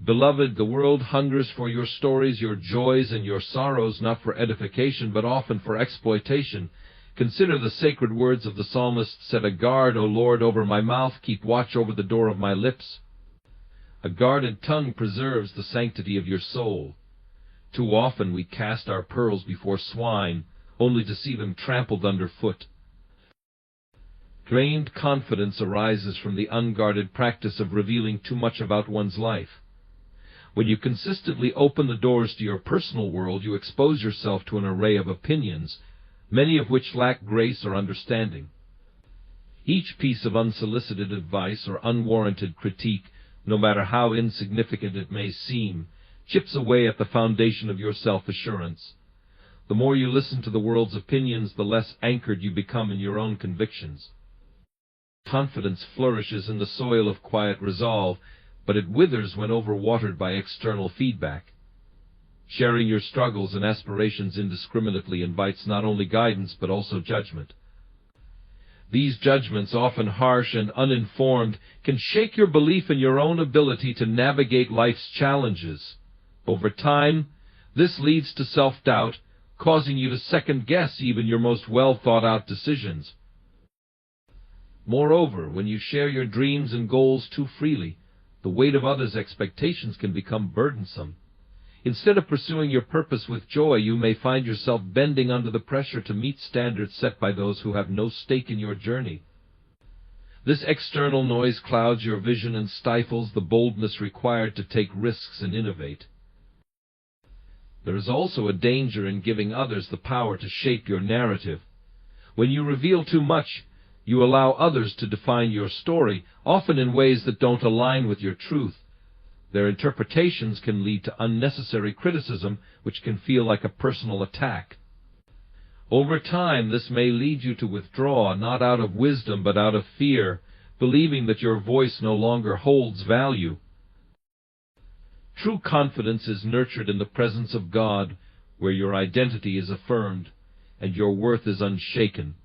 Beloved, the world hungers for your stories, your joys, and your sorrows, not for edification, but often for exploitation. Consider the sacred words of the psalmist: "Set a guard, O Lord, over my mouth, keep watch over the door of my lips." A guarded tongue preserves the sanctity of your soul. Too often we cast our pearls before swine, only to see them trampled underfoot. Drained confidence arises from the unguarded practice of revealing too much about one's life. When you consistently open the doors to your personal world, you expose yourself to an array of opinions, many of which lack grace or understanding. Each piece of unsolicited advice or unwarranted critique, no matter how insignificant it may seem, chips away at the foundation of your self-assurance. The more you listen to the world's opinions, the less anchored you become in your own convictions. Confidence flourishes in the soil of quiet resolve, but it withers when overwatered by external feedback. Sharing your struggles and aspirations indiscriminately invites not only guidance but also judgment. These judgments, often harsh and uninformed, can shake your belief in your own ability to navigate life's challenges. Over time, this leads to self-doubt, causing you to second-guess even your most well-thought-out decisions. Moreover, when you share your dreams and goals too freely, the weight of others' expectations can become burdensome. Instead of pursuing your purpose with joy, you may find yourself bending under the pressure to meet standards set by those who have no stake in your journey. This external noise clouds your vision and stifles the boldness required to take risks and innovate. There is also a danger in giving others the power to shape your narrative. When you reveal too much, you allow others to define your story, often in ways that don't align with your truth. Their interpretations can lead to unnecessary criticism, which can feel like a personal attack. Over time, this may lead you to withdraw, not out of wisdom but out of fear, believing that your voice no longer holds value. True confidence is nurtured in the presence of God, where your identity is affirmed and your worth is unshaken.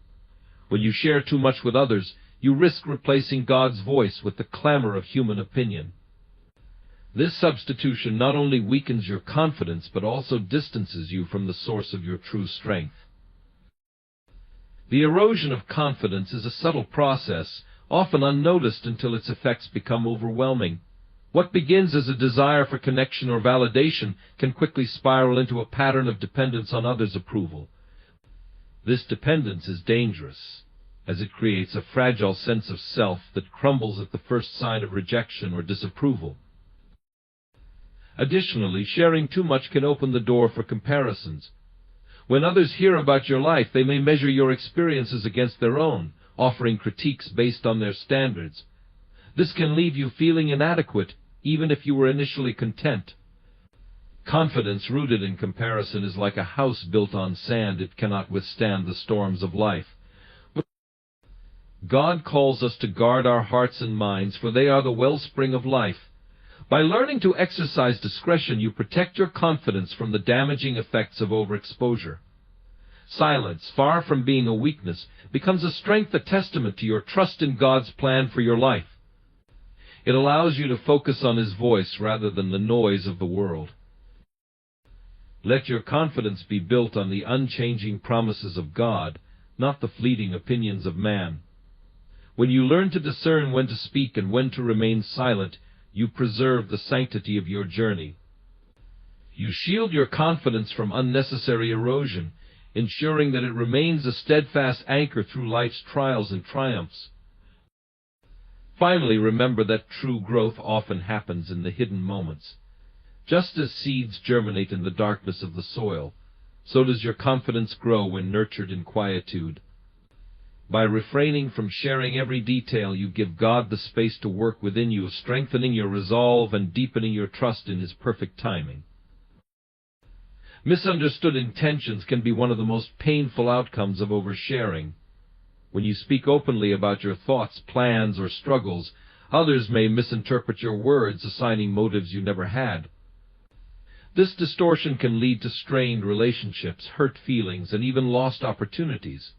When you share too much with others, you risk replacing God's voice with the clamor of human opinion. This substitution not only weakens your confidence, but also distances you from the source of your true strength. The erosion of confidence is a subtle process, often unnoticed until its effects become overwhelming. What begins as a desire for connection or validation can quickly spiral into a pattern of dependence on others' approval. This dependence is dangerous, as it creates a fragile sense of self that crumbles at the first sign of rejection or disapproval. Additionally, sharing too much can open the door for comparisons. When others hear about your life, they may measure your experiences against their own, offering critiques based on their standards. This can leave you feeling inadequate, even if you were initially content. Confidence rooted in comparison is like a house built on sand. It cannot withstand the storms of life. God calls us to guard our hearts and minds, for they are the wellspring of life. By learning to exercise discretion, you protect your confidence from the damaging effects of overexposure. Silence, far from being a weakness, becomes a strength, a testament to your trust in God's plan for your life. It allows you to focus on His voice rather than the noise of the world. Let your confidence be built on the unchanging promises of God, not the fleeting opinions of man. When you learn to discern when to speak and when to remain silent, you preserve the sanctity of your journey. You shield your confidence from unnecessary erosion, ensuring that it remains a steadfast anchor through life's trials and triumphs. Finally, remember that true growth often happens in the hidden moments. Just as seeds germinate in the darkness of the soil, so does your confidence grow when nurtured in quietude. By refraining from sharing every detail, you give God the space to work within you, strengthening your resolve and deepening your trust in His perfect timing. Misunderstood intentions can be one of the most painful outcomes of oversharing. When you speak openly about your thoughts, plans, or struggles, others may misinterpret your words, assigning motives you never had. This distortion can lead to strained relationships, hurt feelings, and even lost opportunities.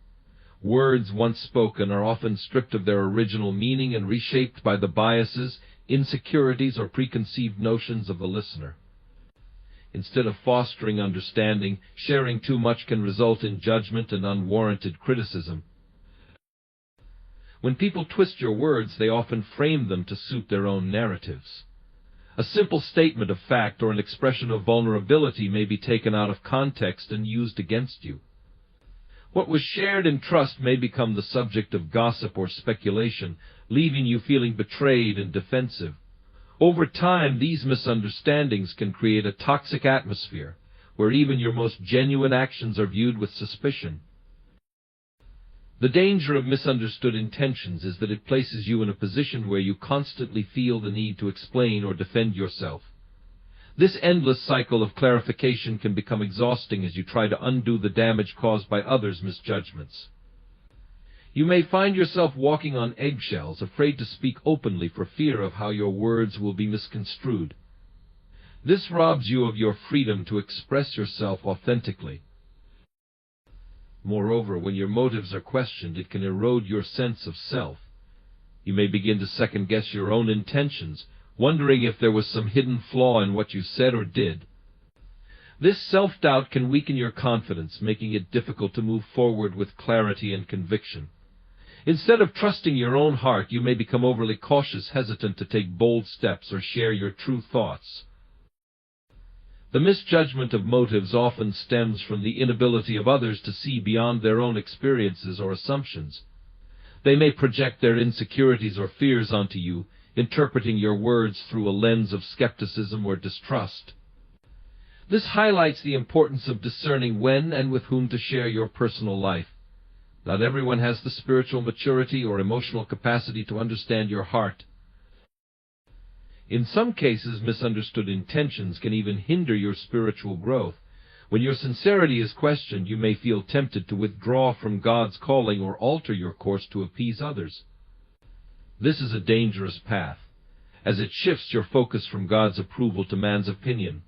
Words once spoken are often stripped of their original meaning and reshaped by the biases, insecurities, or preconceived notions of the listener. Instead of fostering understanding, sharing too much can result in judgment and unwarranted criticism. When people twist your words, they often frame them to suit their own narratives. A simple statement of fact or an expression of vulnerability may be taken out of context and used against you. What was shared in trust may become the subject of gossip or speculation, leaving you feeling betrayed and defensive. Over time, these misunderstandings can create a toxic atmosphere, where even your most genuine actions are viewed with suspicion. The danger of misunderstood intentions is that it places you in a position where you constantly feel the need to explain or defend yourself. This endless cycle of clarification can become exhausting as you try to undo the damage caused by others' misjudgments. You may find yourself walking on eggshells, afraid to speak openly for fear of how your words will be misconstrued. This robs you of your freedom to express yourself authentically. Moreover, when your motives are questioned, it can erode your sense of self. You may begin to second-guess your own intentions, wondering if there was some hidden flaw in what you said or did. This self-doubt can weaken your confidence, making it difficult to move forward with clarity and conviction. Instead of trusting your own heart, you may become overly cautious, hesitant to take bold steps or share your true thoughts. The misjudgment of motives often stems from the inability of others to see beyond their own experiences or assumptions. They may project their insecurities or fears onto you, interpreting your words through a lens of skepticism or distrust. This highlights the importance of discerning when and with whom to share your personal life. Not everyone has the spiritual maturity or emotional capacity to understand your heart. In some cases, misunderstood intentions can even hinder your spiritual growth. When your sincerity is questioned, you may feel tempted to withdraw from God's calling or alter your course to appease others. This is a dangerous path, as it shifts your focus from God's approval to man's opinion.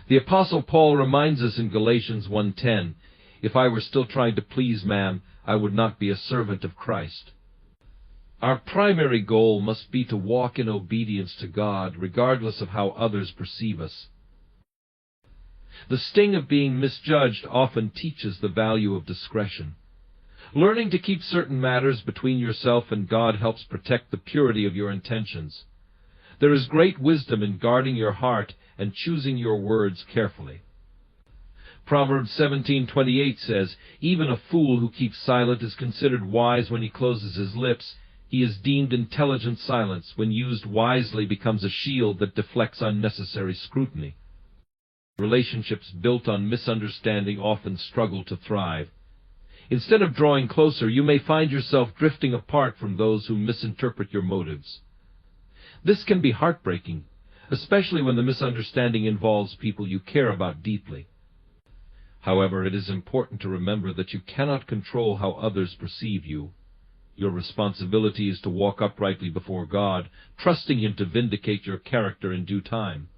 The Apostle Paul reminds us in Galatians 1:10, "If I were still trying to please man, I would not be a servant of Christ." Our primary goal must be to walk in obedience to God, regardless of how others perceive us. The sting of being misjudged often teaches the value of discretion. Learning to keep certain matters between yourself and God helps protect the purity of your intentions. There is great wisdom in guarding your heart and choosing your words carefully. Proverbs 17:28 says, "Even a fool who keeps silent is considered wise when he closes his lips. He is deemed intelligent. Silence, when used wisely, becomes a shield that deflects unnecessary scrutiny." Relationships built on misunderstanding often struggle to thrive. Instead of drawing closer, you may find yourself drifting apart from those who misinterpret your motives. This can be heartbreaking, especially when the misunderstanding involves people you care about deeply. However, it is important to remember that you cannot control how others perceive you. Your responsibility is to walk uprightly before God, trusting Him to vindicate your character in due time.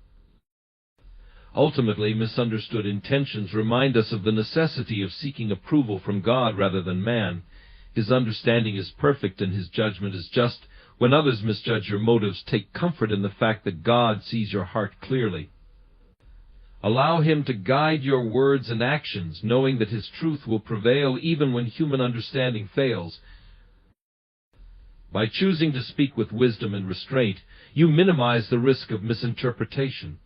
Ultimately, misunderstood intentions remind us of the necessity of seeking approval from God rather than man. His understanding is perfect and His judgment is just. When others misjudge your motives, take comfort in the fact that God sees your heart clearly. Allow Him to guide your words and actions, knowing that His truth will prevail even when human understanding fails. By choosing to speak with wisdom and restraint, you minimize the risk of misinterpretation.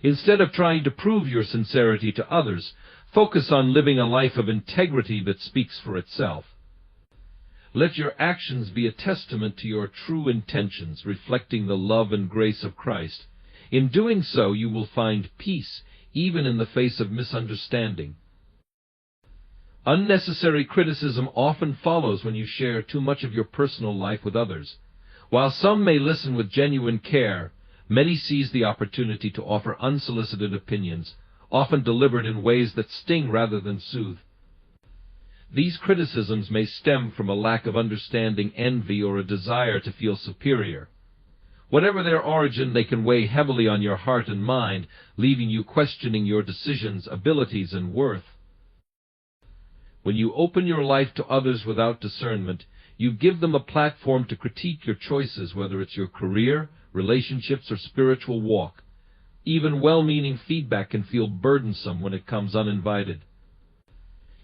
Instead of trying to prove your sincerity to others, focus on living a life of integrity that speaks for itself. Let your actions be a testament to your true intentions, reflecting the love and grace of Christ. In doing so, you will find peace, even in the face of misunderstanding. Unnecessary criticism often follows when you share too much of your personal life with others. While some may listen with genuine care, many seize the opportunity to offer unsolicited opinions, often delivered in ways that sting rather than soothe. These criticisms may stem from a lack of understanding, envy, or a desire to feel superior. Whatever their origin, they can weigh heavily on your heart and mind, leaving you questioning your decisions, abilities, and worth. When you open your life to others without discernment, you give them a platform to critique your choices, whether it's your career, relationships, or spiritual walk. Even well-meaning feedback can feel burdensome when it comes uninvited.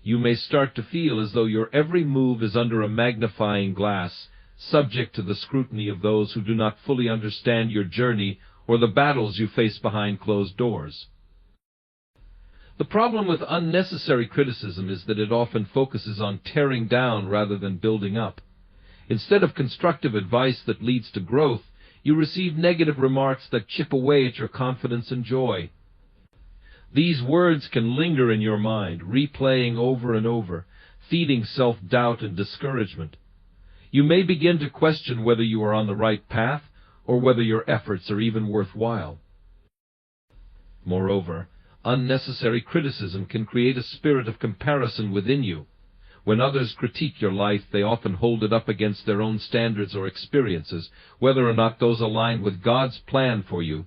You may start to feel as though your every move is under a magnifying glass, subject to the scrutiny of those who do not fully understand your journey or the battles you face behind closed doors. The problem with unnecessary criticism is that it often focuses on tearing down rather than building up. Instead of constructive advice that leads to growth, you receive negative remarks that chip away at your confidence and joy. These words can linger in your mind, replaying over and over, feeding self-doubt and discouragement. You may begin to question whether you are on the right path or whether your efforts are even worthwhile. Moreover, unnecessary criticism can create a spirit of comparison within you. When others critique your life, they often hold it up against their own standards or experiences, whether or not those align with God's plan for you.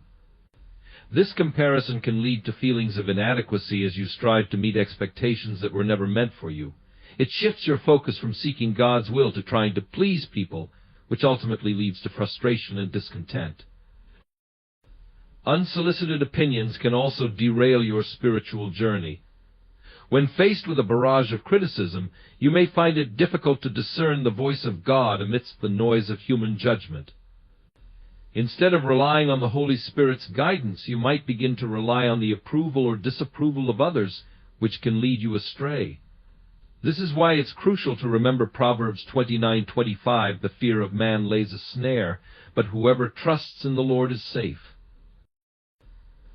This comparison can lead to feelings of inadequacy as you strive to meet expectations that were never meant for you. It shifts your focus from seeking God's will to trying to please people, which ultimately leads to frustration and discontent. Unsolicited opinions can also derail your spiritual journey. When faced with a barrage of criticism, you may find it difficult to discern the voice of God amidst the noise of human judgment. Instead of relying on the Holy Spirit's guidance, you might begin to rely on the approval or disapproval of others, which can lead you astray. This is why it's crucial to remember Proverbs 29:25, "The fear of man lays a snare, but whoever trusts in the Lord is safe."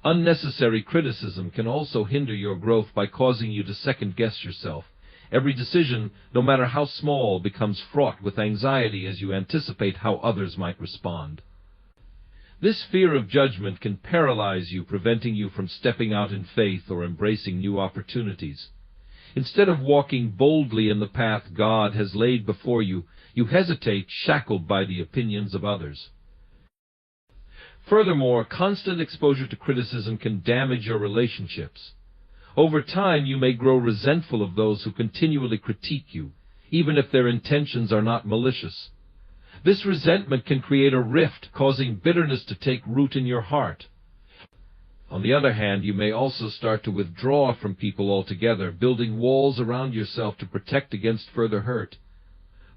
Unnecessary criticism can also hinder your growth by causing you to second-guess yourself. Every decision, no matter how small, becomes fraught with anxiety as you anticipate how others might respond. This fear of judgment can paralyze you, preventing you from stepping out in faith or embracing new opportunities. Instead of walking boldly in the path God has laid before you, you hesitate, shackled by the opinions of others. Furthermore, constant exposure to criticism can damage your relationships. Over time, you may grow resentful of those who continually critique you, even if their intentions are not malicious. This resentment can create a rift, causing bitterness to take root in your heart. On the other hand, you may also start to withdraw from people altogether, building walls around yourself to protect against further hurt.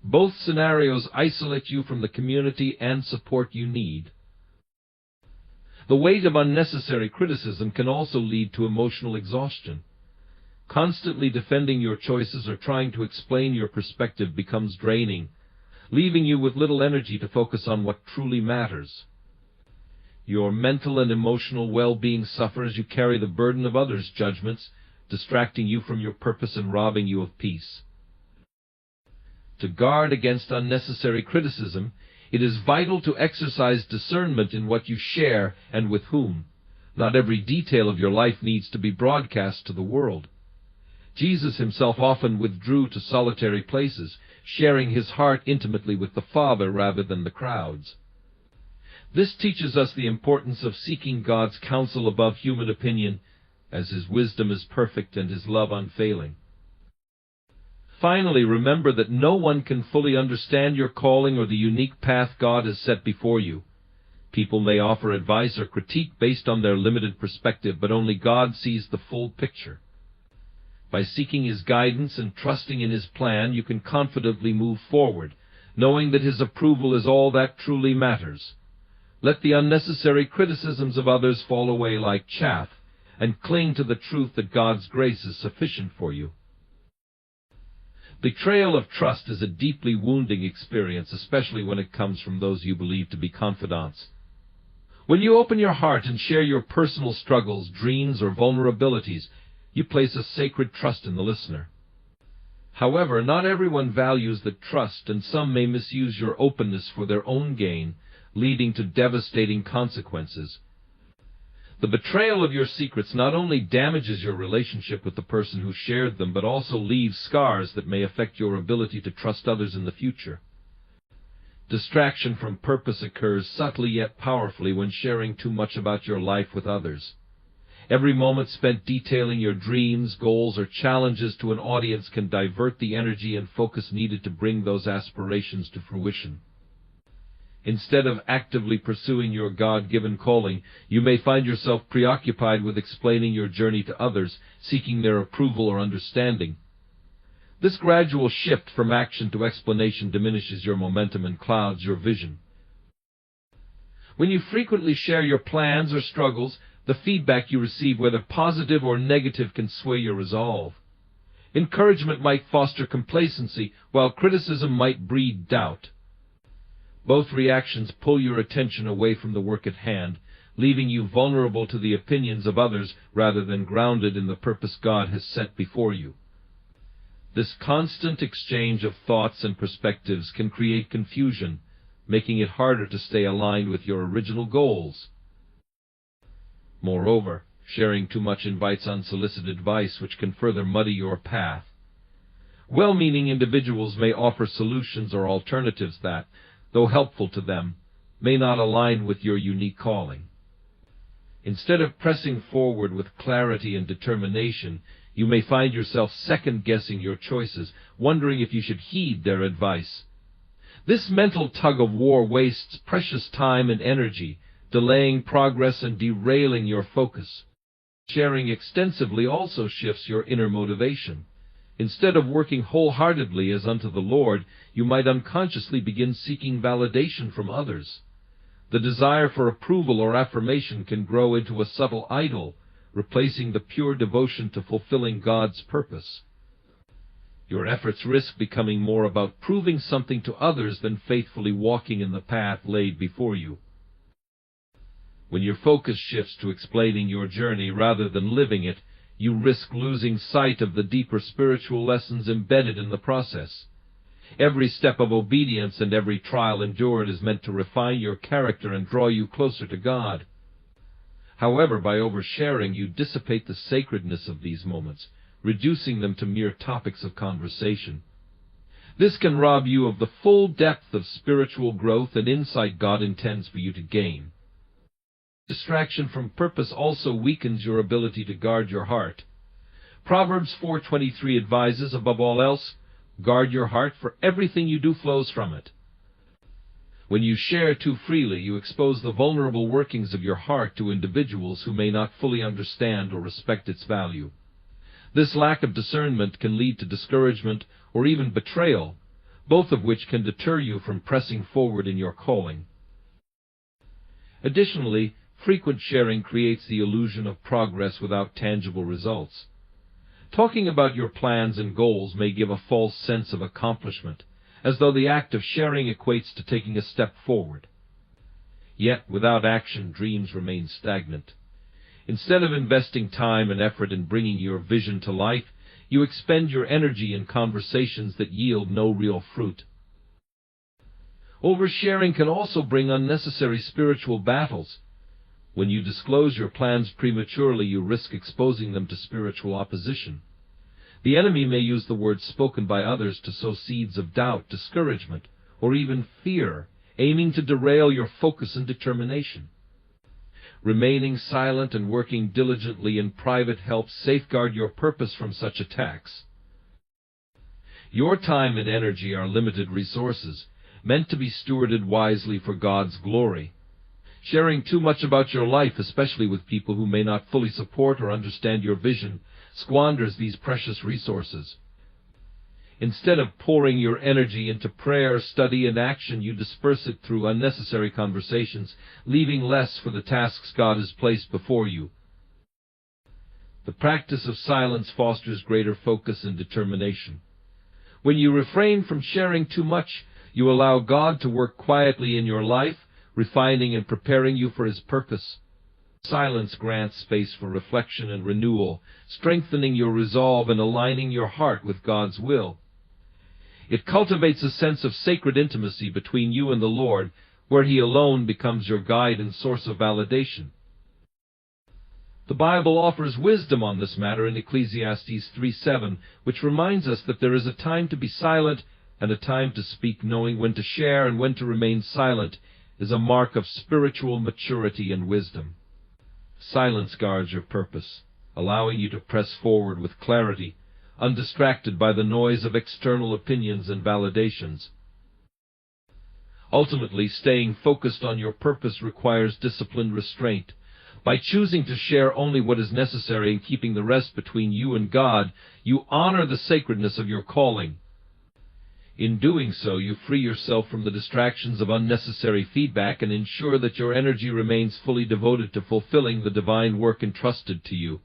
Both scenarios isolate you from the community and support you need. The weight of unnecessary criticism can also lead to emotional exhaustion. Constantly defending your choices or trying to explain your perspective becomes draining, leaving you with little energy to focus on what truly matters. Your mental and emotional well-being suffer as you carry the burden of others' judgments, distracting you from your purpose and robbing you of peace. To guard against unnecessary criticism, it is vital to exercise discernment in what you share and with whom. Not every detail of your life needs to be broadcast to the world. Jesus himself often withdrew to solitary places, sharing his heart intimately with the Father rather than the crowds. This teaches us the importance of seeking God's counsel above human opinion, as his wisdom is perfect and his love unfailing. Finally, remember that no one can fully understand your calling or the unique path God has set before you. People may offer advice or critique based on their limited perspective, but only God sees the full picture. By seeking his guidance and trusting in his plan, you can confidently move forward, knowing that his approval is all that truly matters. Let the unnecessary criticisms of others fall away like chaff, and cling to the truth that God's grace is sufficient for you. Betrayal of trust is a deeply wounding experience, especially when it comes from those you believe to be confidants. When you open your heart and share your personal struggles, dreams, or vulnerabilities, you place a sacred trust in the listener. However, not everyone values that trust, and some may misuse your openness for their own gain, leading to devastating consequences. The betrayal of your secrets not only damages your relationship with the person who shared them, but also leaves scars that may affect your ability to trust others in the future. Distraction from purpose occurs subtly yet powerfully when sharing too much about your life with others. Every moment spent detailing your dreams, goals, or challenges to an audience can divert the energy and focus needed to bring those aspirations to fruition. Instead of actively pursuing your God-given calling, you may find yourself preoccupied with explaining your journey to others, seeking their approval or understanding. This gradual shift from action to explanation diminishes your momentum and clouds your vision. When you frequently share your plans or struggles, the feedback you receive, whether positive or negative, can sway your resolve. Encouragement might foster complacency, while criticism might breed doubt. Both reactions pull your attention away from the work at hand, leaving you vulnerable to the opinions of others rather than grounded in the purpose God has set before you. This constant exchange of thoughts and perspectives can create confusion, making it harder to stay aligned with your original goals. Moreover, sharing too much invites unsolicited advice, which can further muddy your path. Well-meaning individuals may offer solutions or alternatives that, though helpful to them, may not align with your unique calling. Instead of pressing forward with clarity and determination, you may find yourself second-guessing your choices, wondering if you should heed their advice. This mental tug-of-war wastes precious time and energy, delaying progress and derailing your focus. Sharing extensively also shifts your inner motivation. Instead of working wholeheartedly as unto the Lord, you might unconsciously begin seeking validation from others. The desire for approval or affirmation can grow into a subtle idol, replacing the pure devotion to fulfilling God's purpose. Your efforts risk becoming more about proving something to others than faithfully walking in the path laid before you. When your focus shifts to explaining your journey rather than living it, you risk losing sight of the deeper spiritual lessons embedded in the process. Every step of obedience and every trial endured is meant to refine your character and draw you closer to God. However, by oversharing, you dissipate the sacredness of these moments, reducing them to mere topics of conversation. This can rob you of the full depth of spiritual growth and insight God intends for you to gain. Distraction from purpose also weakens your ability to guard your heart. Proverbs 4:23 advises, above all else, guard your heart, for everything you do flows from it. When you share too freely, you expose the vulnerable workings of your heart to individuals who may not fully understand or respect its value. This lack of discernment can lead to discouragement or even betrayal, both of which can deter you from pressing forward in your calling. Additionally, frequent sharing creates the illusion of progress without tangible results. Talking about your plans and goals may give a false sense of accomplishment, as though the act of sharing equates to taking a step forward. Yet, without action, dreams remain stagnant. Instead of investing time and effort in bringing your vision to life, you expend your energy in conversations that yield no real fruit. Oversharing can also bring unnecessary spiritual battles. When you disclose your plans prematurely, you risk exposing them to spiritual opposition. The enemy may use the words spoken by others to sow seeds of doubt, discouragement, or even fear, aiming to derail your focus and determination. Remaining silent and working diligently in private helps safeguard your purpose from such attacks. Your time and energy are limited resources, meant to be stewarded wisely for God's glory. Sharing too much about your life, especially with people who may not fully support or understand your vision, squanders these precious resources. Instead of pouring your energy into prayer, study, and action, you disperse it through unnecessary conversations, leaving less for the tasks God has placed before you. The practice of silence fosters greater focus and determination. When you refrain from sharing too much, you allow God to work quietly in your life, refining and preparing you for His purpose. Silence grants space for reflection and renewal, strengthening your resolve and aligning your heart with God's will. It cultivates a sense of sacred intimacy between you and the Lord, where He alone becomes your guide and source of validation. The Bible offers wisdom on this matter in Ecclesiastes 3:7, which reminds us that there is a time to be silent and a time to speak. Knowing when to share and when to remain silent is a mark of spiritual maturity and wisdom. Silence guards your purpose, allowing you to press forward with clarity, undistracted by the noise of external opinions and validations. Ultimately, staying focused on your purpose requires disciplined restraint. By choosing to share only what is necessary and keeping the rest between you and God, you honor the sacredness of your calling. In doing so, you free yourself from the distractions of unnecessary feedback and ensure that your energy remains fully devoted to fulfilling the divine work entrusted to you.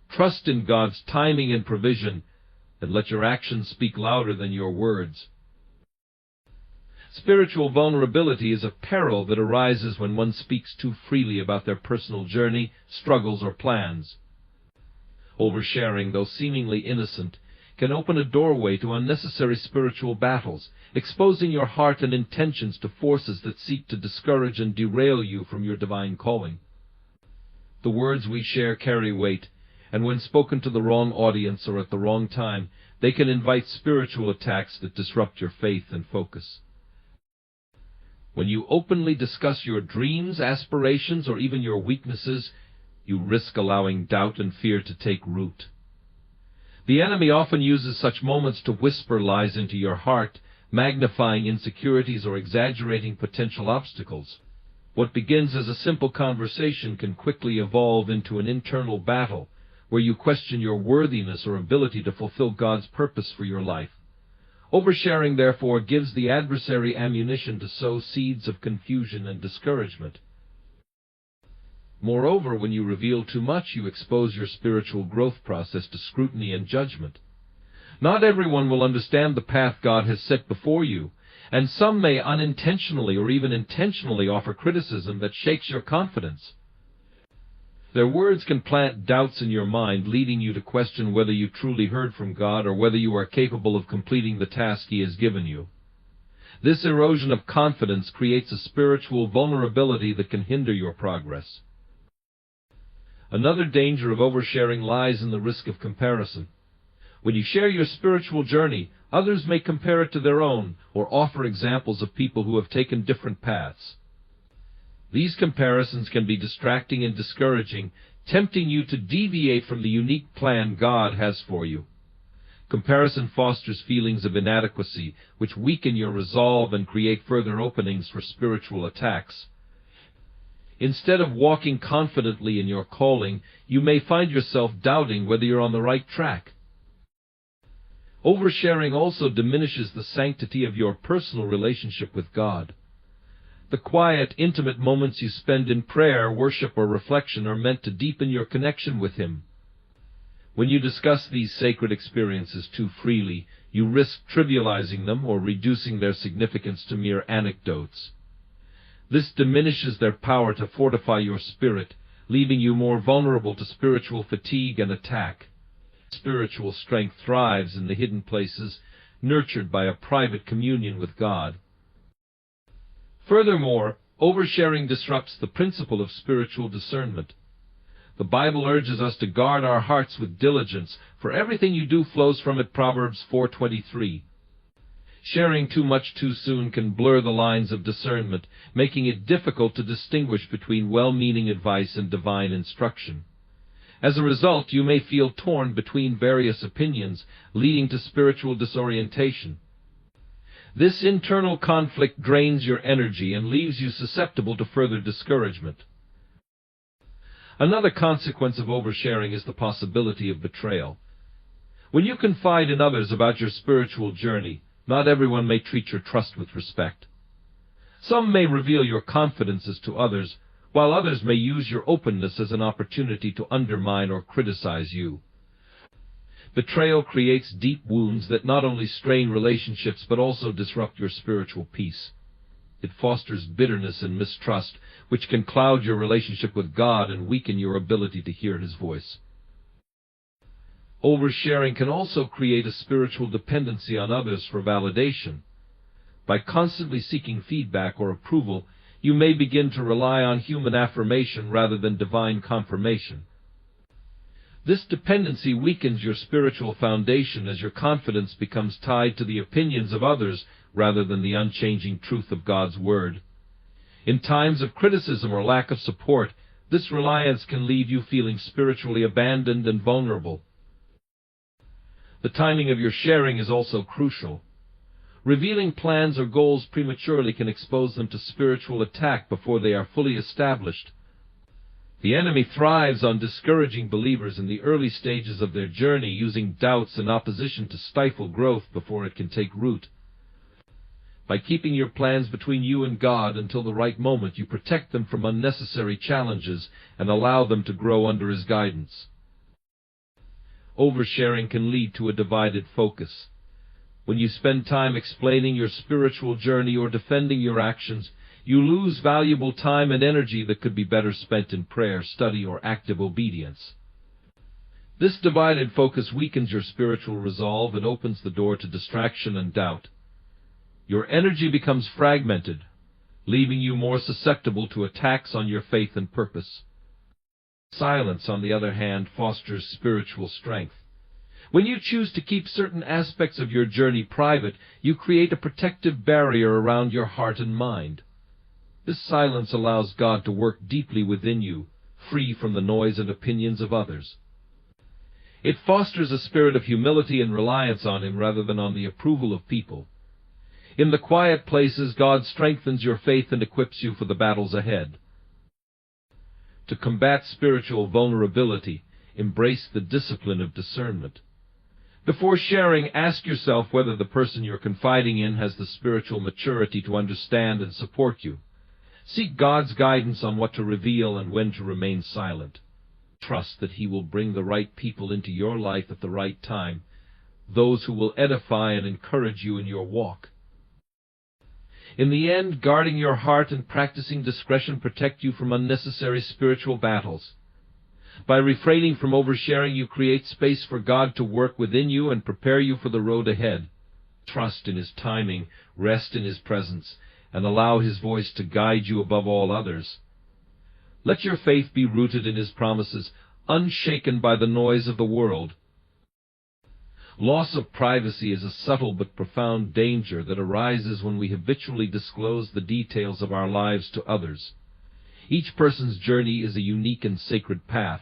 Trust in God's timing and provision, and let your actions speak louder than your words. Spiritual vulnerability is a peril that arises when one speaks too freely about their personal journey, struggles, or plans. Oversharing, though seemingly innocent, can open a doorway to unnecessary spiritual battles, exposing your heart and intentions to forces that seek to discourage and derail you from your divine calling. The words we share carry weight, and when spoken to the wrong audience or at the wrong time, they can invite spiritual attacks that disrupt your faith and focus. When you openly discuss your dreams, aspirations, or even your weaknesses, you risk allowing doubt and fear to take root. The enemy often uses such moments to whisper lies into your heart, magnifying insecurities or exaggerating potential obstacles. What begins as a simple conversation can quickly evolve into an internal battle, where you question your worthiness or ability to fulfill God's purpose for your life. Oversharing, therefore, gives the adversary ammunition to sow seeds of confusion and discouragement. Moreover, when you reveal too much, you expose your spiritual growth process to scrutiny and judgment. Not everyone will understand the path God has set before you, and some may unintentionally or even intentionally offer criticism that shakes your confidence. Their words can plant doubts in your mind, leading you to question whether you truly heard from God or whether you are capable of completing the task He has given you. This erosion of confidence creates a spiritual vulnerability that can hinder your progress. Another danger of oversharing lies in the risk of comparison. When you share your spiritual journey, others may compare it to their own or offer examples of people who have taken different paths. These comparisons can be distracting and discouraging, tempting you to deviate from the unique plan God has for you. Comparison fosters feelings of inadequacy, which weaken your resolve and create further openings for spiritual attacks. Instead of walking confidently in your calling, you may find yourself doubting whether you're on the right track. Oversharing also diminishes the sanctity of your personal relationship with God. The quiet, intimate moments you spend in prayer, worship, or reflection are meant to deepen your connection with Him. When you discuss these sacred experiences too freely, you risk trivializing them or reducing their significance to mere anecdotes. This diminishes their power to fortify your spirit, leaving you more vulnerable to spiritual fatigue and attack. Spiritual strength thrives in the hidden places, nurtured by a private communion with God. Furthermore, oversharing disrupts the principle of spiritual discernment. The Bible urges us to guard our hearts with diligence, for everything you do flows from it. Proverbs 4:23. Sharing too much too soon can blur the lines of discernment, making it difficult to distinguish between well-meaning advice and divine instruction. As a result, you may feel torn between various opinions, leading to spiritual disorientation. This internal conflict drains your energy and leaves you susceptible to further discouragement. Another consequence of oversharing is the possibility of betrayal. When you confide in others about your spiritual journey, not everyone may treat your trust with respect. Some may reveal your confidences to others, while others may use your openness as an opportunity to undermine or criticize you. Betrayal creates deep wounds that not only strain relationships but also disrupt your spiritual peace. It fosters bitterness and mistrust, which can cloud your relationship with God and weaken your ability to hear His voice. Oversharing can also create a spiritual dependency on others for validation. By constantly seeking feedback or approval, you may begin to rely on human affirmation rather than divine confirmation. This dependency weakens your spiritual foundation as your confidence becomes tied to the opinions of others rather than the unchanging truth of God's Word. In times of criticism or lack of support, this reliance can leave you feeling spiritually abandoned and vulnerable. The timing of your sharing is also crucial. Revealing plans or goals prematurely can expose them to spiritual attack before they are fully established. The enemy thrives on discouraging believers in the early stages of their journey, using doubts and opposition to stifle growth before it can take root. By keeping your plans between you and God until the right moment, you protect them from unnecessary challenges and allow them to grow under His guidance. Oversharing can lead to a divided focus. When you spend time explaining your spiritual journey or defending your actions, you lose valuable time and energy that could be better spent in prayer, study, or active obedience. This divided focus weakens your spiritual resolve and opens the door to distraction and doubt. Your energy becomes fragmented, leaving you more susceptible to attacks on your faith and purpose. Silence, on the other hand, fosters spiritual strength. When you choose to keep certain aspects of your journey private, you create a protective barrier around your heart and mind. This silence allows God to work deeply within you, free from the noise and opinions of others. It fosters a spirit of humility and reliance on Him rather than on the approval of people. In the quiet places, God strengthens your faith and equips you for the battles ahead. To combat spiritual vulnerability, embrace the discipline of discernment. Before sharing, ask yourself whether the person you're confiding in has the spiritual maturity to understand and support you. Seek God's guidance on what to reveal and when to remain silent. Trust that He will bring the right people into your life at the right time, those who will edify and encourage you in your walk. In the end, guarding your heart and practicing discretion protect you from unnecessary spiritual battles. By refraining from oversharing, you create space for God to work within you and prepare you for the road ahead. Trust in His timing, rest in His presence, and allow His voice to guide you above all others. Let your faith be rooted in His promises, unshaken by the noise of the world. Loss of privacy is a subtle but profound danger that arises when we habitually disclose the details of our lives to others. Each person's journey is a unique and sacred path,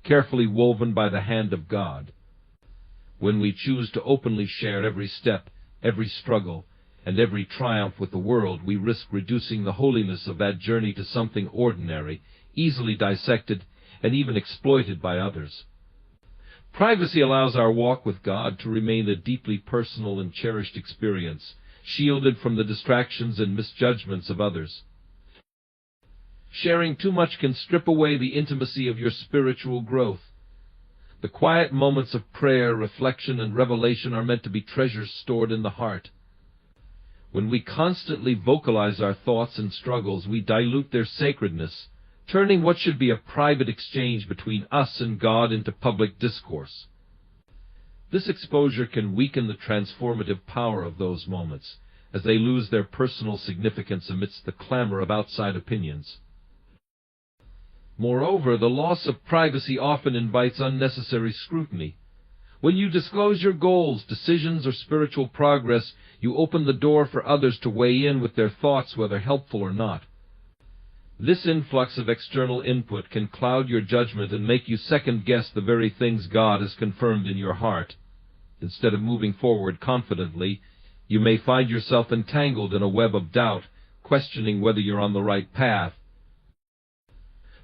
carefully woven by the hand of God. When we choose to openly share every step, every struggle, and every triumph with the world, we risk reducing the holiness of that journey to something ordinary, easily dissected, and even exploited by others. Privacy allows our walk with God to remain a deeply personal and cherished experience, shielded from the distractions and misjudgments of others. Sharing too much can strip away the intimacy of your spiritual growth. The quiet moments of prayer, reflection, and revelation are meant to be treasures stored in the heart. When we constantly vocalize our thoughts and struggles, we dilute their sacredness, turning what should be a private exchange between us and God into public discourse. This exposure can weaken the transformative power of those moments, as they lose their personal significance amidst the clamor of outside opinions. Moreover, the loss of privacy often invites unnecessary scrutiny. When you disclose your goals, decisions, or spiritual progress, you open the door for others to weigh in with their thoughts, whether helpful or not. This influx of external input can cloud your judgment and make you second-guess the very things God has confirmed in your heart. Instead of moving forward confidently, you may find yourself entangled in a web of doubt, questioning whether you're on the right path.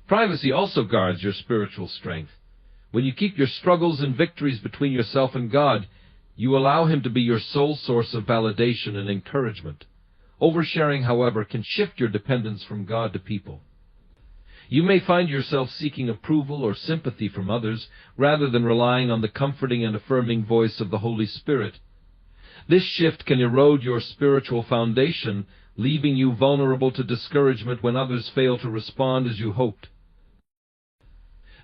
Privacy also guards your spiritual strength. When you keep your struggles and victories between yourself and God, you allow Him to be your sole source of validation and encouragement. Oversharing, however, can shift your dependence from God to people. You may find yourself seeking approval or sympathy from others, rather than relying on the comforting and affirming voice of the Holy Spirit. This shift can erode your spiritual foundation, leaving you vulnerable to discouragement when others fail to respond as you hoped.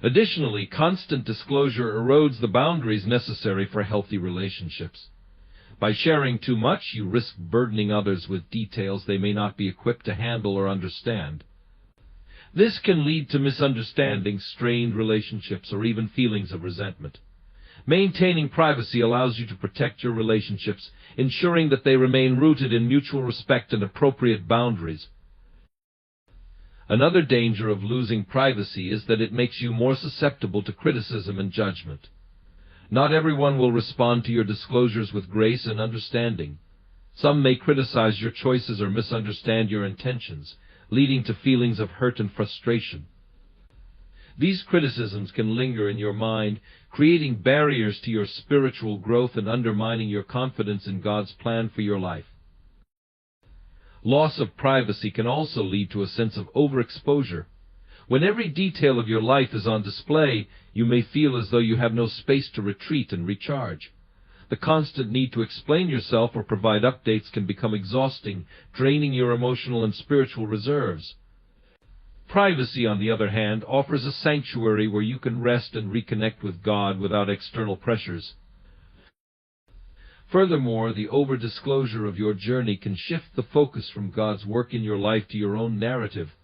Additionally, constant disclosure erodes the boundaries necessary for healthy relationships. By sharing too much, you risk burdening others with details they may not be equipped to handle or understand. This can lead to misunderstandings, strained relationships, or even feelings of resentment. Maintaining privacy allows you to protect your relationships, ensuring that they remain rooted in mutual respect and appropriate boundaries. Another danger of losing privacy is that it makes you more susceptible to criticism and judgment. Not everyone will respond to your disclosures with grace and understanding. Some may criticize your choices or misunderstand your intentions, leading to feelings of hurt and frustration. These criticisms can linger in your mind, creating barriers to your spiritual growth and undermining your confidence in God's plan for your life. Loss of privacy can also lead to a sense of overexposure. When every detail of your life is on display, you may feel as though you have no space to retreat and recharge. The constant need to explain yourself or provide updates can become exhausting, draining your emotional and spiritual reserves. Privacy, on the other hand, offers a sanctuary where you can rest and reconnect with God without external pressures. Furthermore, the over-disclosure of your journey can shift the focus from God's work in your life to your own narrative.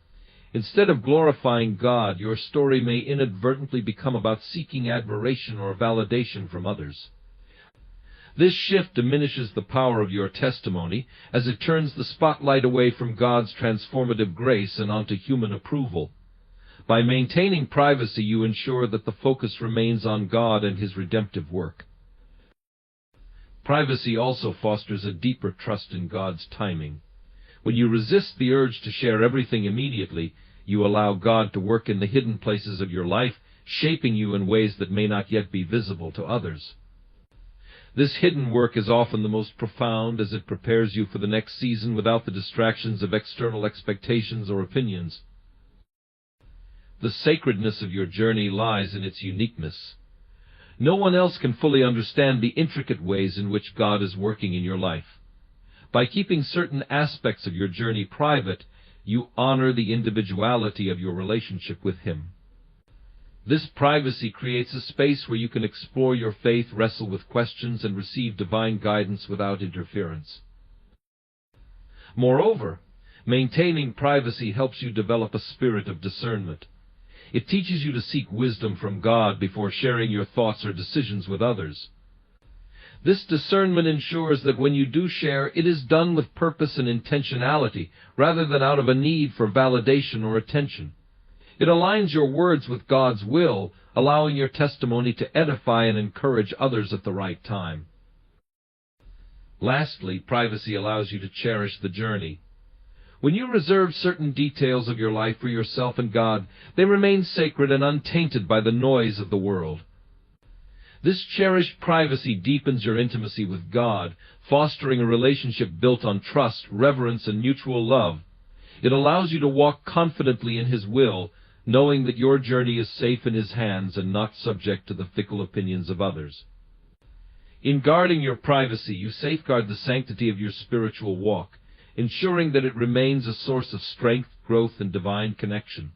Instead of glorifying God, your story may inadvertently become about seeking admiration or validation from others. This shift diminishes the power of your testimony, as it turns the spotlight away from God's transformative grace and onto human approval. By maintaining privacy, you ensure that the focus remains on God and His redemptive work. Privacy also fosters a deeper trust in God's timing. When you resist the urge to share everything immediately, you allow God to work in the hidden places of your life, shaping you in ways that may not yet be visible to others. This hidden work is often the most profound, as it prepares you for the next season without the distractions of external expectations or opinions. The sacredness of your journey lies in its uniqueness. No one else can fully understand the intricate ways in which God is working in your life. By keeping certain aspects of your journey private, you honor the individuality of your relationship with Him. This privacy creates a space where you can explore your faith, wrestle with questions, and receive divine guidance without interference. Moreover, maintaining privacy helps you develop a spirit of discernment. It teaches you to seek wisdom from God before sharing your thoughts or decisions with others. This discernment ensures that when you do share, it is done with purpose and intentionality, rather than out of a need for validation or attention. It aligns your words with God's will, allowing your testimony to edify and encourage others at the right time. Lastly, privacy allows you to cherish the journey. When you reserve certain details of your life for yourself and God, they remain sacred and untainted by the noise of the world. This cherished privacy deepens your intimacy with God, fostering a relationship built on trust, reverence, and mutual love. It allows you to walk confidently in His will, knowing that your journey is safe in His hands and not subject to the fickle opinions of others. In guarding your privacy, you safeguard the sanctity of your spiritual walk, ensuring that it remains a source of strength, growth, and divine connection.